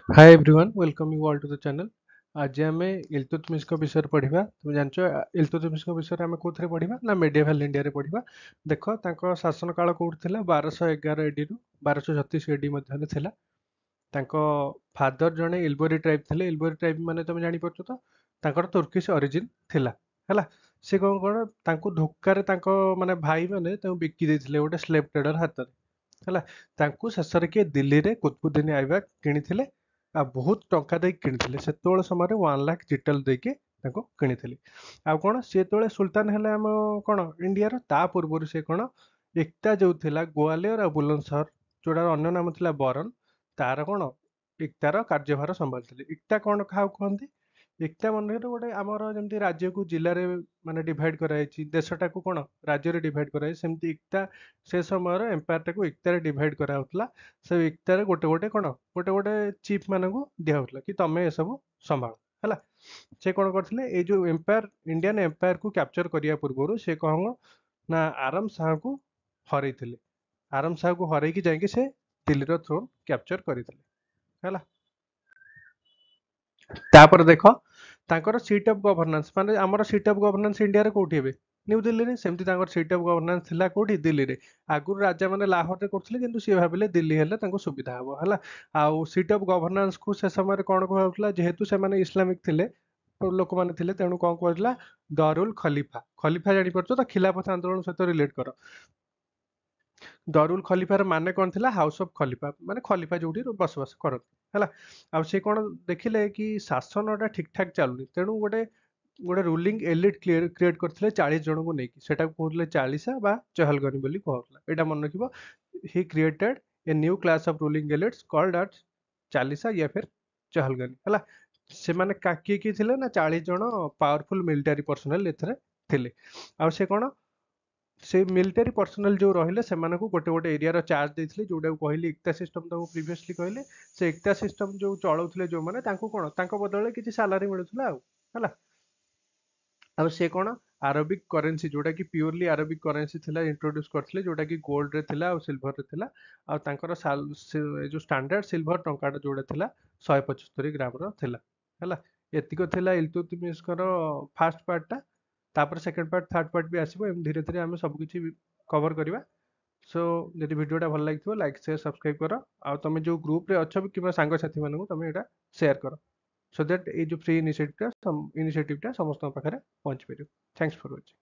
Hi everyone welcome you all to the channel. आज आम इल्तुतमिश विषय पढ़ा। तुम जान इल्तुतमिश विषय आम कौन पढ़ा ना मेडिएवल इंडिया रे पढ़ा। देख तांको शासन काल कौट थिला 1211 एडी रु 1236 एडी मध्य थिला। तांको फादर जने इल्बरी ट्राइब थिले। इल्बरी ट्राइब माने तुम जानि परछो तो तांकर तुर्किश ओरिजिन थिला हैला। से कोन तांको धोखारे तांको माने भाई माने तांको बिकी देथिले गोटे स्लेव ट्रेडर हाथ रे हैला। तांको शेषरे किए दिल्ली रे कुतुबुद्दीन ऐबक किनिथिले आ बहुत टंका देई किनिथिले। सेतोळ समय 1 लाख जिटल देके तांको किनिथिले। आ कोन से तोळे सुल्तान हेले हम कोन इंडिया रो ता पूर्वरु से कोन एकता जो थिला ग्वालियर आ बुलंदशहर जोडार अन्य नाम थिला बरन तार कोन एकतार कार्यभार संभाळथिले। एकता कोन खाउ कहंती एकता मनरे गोटे आमर जेमती राज्य को जिल्ला रे माने डिवाइड करायछि देशटा को कोन राज्य रे डिवाइड कराय सेमती एकता से समय एम्पायर टाको एकता रे डिवाइड करा होतला। से एकता रे गोटे गोटे कोन गोटे गोटे चीफ मानकू दिया होतला कि तमे ए सब संभाळ हैला। से कोन करथिले ए जो एम्पायर इंडियन एम्पायर को कैप्चर करिया पूर्वरु से कहंगो ना आराम शाह को हरैथिले। आराम शाह को हरै कि जायकि से दिल्ली रो थ्रोन कैप्चर करिथिले हैला। तापर देख तांकर सीट ऑफ गवर्नेंस माने हमर सीट ऑफ गवर्नेंस इंडिया रे कोठी हेबे न्यू दिल्ली रे। सेमती तांकर सीट ऑफ गवर्नेंस थिला कोठी दिल्ली रे। आगुर राजा माने लाहौर रे करथिले किंतु सी भाबिले दिल्ली हेले तांको सुविधा हबो हैला। आउ सीट ऑफ गवर्नेंस को से समय रे कोन कहउतला जेहेतु से माने इस्लामिक थिले तो लोक माने थिले तेनु कोन कहउतला दारुल खलीफा। खलीफा जानि परछो त खिलाफत आंदोलन सहित रिलेट करो। दरुल खलीफार माने कौन थिला हाउस ऑफ खलीफा माने खलीफा जोठी बसवास करत हैला। आ से कोन देखिले कि शासनटा ठीक ठाक चालुनी तेणु गोटे गोटे रूलिंग एलिट क्रिएट करथिले 40 जन को नेकी सेटा कहउतले 40 बा चहलगनी बोली कहउतला। एटा मन रखिबो he created a new class of ruling elites called at 40 या फिर चहलगनी हैला। से माने काकी की थिले ना 40 जन पावरफुल मिलिटरी पर्सनल एथरे थिले। आ से कोन से मिलिटरी पर्सनल जो रहिले सेमानकु गोटे गोटे एरिया रो चार्ज देथिले जोडा कहली एकता सिस्टम ताको प्रीवियसली कहले। से एकता सिस्टम जो चलाउथिले जो माने तांको कोन तांको बदले किछि सैलरी मिलुथिला हैला। अब से कोन अरबिक करेंसी जोटा कि प्योरली अरबिक करेंसी थिला इंट्रोड्यूस करथिले जोटा कि गोल्ड रे थिला और सिल्वर रे थिला। आ तांकर जो स्टैंडर्ड सिल्वर टंकाटा जोडा थिला 175 ग्राम रो थिला हैला। एतिको थिला इल्तुतमिश कर फास्ट पार्ट टा। तापर सेकंड पार्ट थर्ड पार्ट भी आसीबो एम धीरे धीरे हम सब किछि कवर करबा। सो जदि वीडियोटा भल लागिथिबो लाइक शेयर सब्सक्राइब करो। आ तमे जो ग्रुप रे अछो किबा सांग साथी मानकु तमे एटा शेयर करो सो दैट ए जो फ्री इनिशिएटिव टा समस्त पाखरे पहुंच परियो। Thanks for watching.